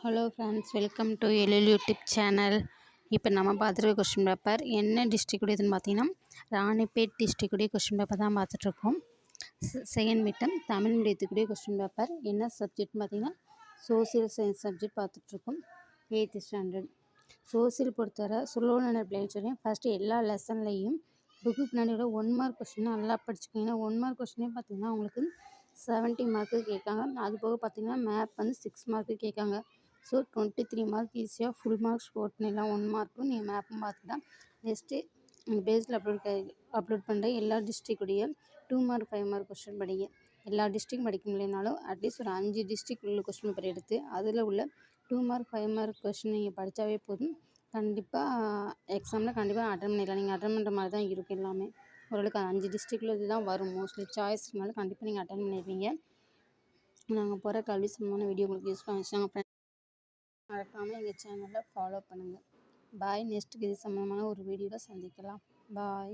Hello friends, welcome to LL YouTube channel. இப்போ நம்ம பார்த்துருக்க கொஸ்டின் பேப்பர் என்ன டிஸ்ட்ரிக்டுடையதுன்னு பார்த்தீங்கன்னா ராணிப்பேட் டிஸ்ட்ரிக்டுடைய கொஸ்டின் பேப்பர் தான் பார்த்துட்ருக்கோம். செகண்ட் மிட்டம் தமிழ் மீடியத்துக்குடைய கொஸ்டின் பேப்பர் என்ன சப்ஜெக்ட்னு பார்த்தீங்கன்னா சோசியல் சயின்ஸ் சப்ஜெக்ட் பார்த்துட்ருக்கோம். 8th standard. சோசியல் பொறுத்தவரை சொல்லணும்னு பிள்ளைங்க சொல்லுவேன். ஃபஸ்ட்டு எல்லா லெசன்லேயும் புக்கு பின்னாடியோட 1 மார்க் கொஸ்டின் நல்லா படிச்சுக்கோங்க. 1 மார்க் கொஸ்டினே பார்த்தீங்கன்னா உங்களுக்கு 70 மார்க்கு கேட்காங்க. அது போக பார்த்தீங்கன்னா மேப் வந்து 6 மார்க்கு கேட்காங்க. ஸோ 23 மார்க் ஈஸியாக ஃபுல் மார்க்ஸ் ஸ்கோர் பண்ணிடலாம். 1 மார்க்கும் நீங்கள் மேப்பும் பார்த்துக்கலாம். நெக்ஸ்ட்டு பேஸில் அப்லோட் பண்ணுற எல்லா டிஸ்ட்ரிக்டுடைய 2 மார்க் 5 மார்க் கொஸ்டின் படிங்க. எல்லா டிஸ்ட்ரிக் படிக்க முடியலனாலும் அட்லீஸ்ட் ஒரு 5 டிஸ்ட்ரிக் உள்ள கொஸ்டின் பேப்பர் எடுத்து அதில் உள்ள 2 மார்க் 5 மார்க் கொஸ்டின் நீங்கள் படித்தாவே போதும். கண்டிப்பாக எக்ஸாமில் கண்டிப்பாக அட்டன் பண்ணிடலாம். நீங்கள் அட்டன் பண்ணுற மாதிரி தான் இருக்கும் எல்லாமே. ஓரளவுக்கு 5 டிஸ்ட்ரிக்டில் இது தான் வரும். மோஸ்ட்லி சாய்ஸ்னால கண்டிப்பாக நீங்கள் அட்டன் பண்ணிடுவீங்க. நாங்கள் போகிற கல்வி சம்பந்தமான வீடியோ உங்களுக்கு யூஸ்ஃபுல்லாக இருந்துச்சுன்னா மறக்காமல் எங்கள் சேனலில் ஃபாலோ பண்ணுங்கள். பாய். நெக்ஸ்ட் இது சம்பந்தமான ஒரு வீடியோவில் சந்திக்கலாம். பாய்.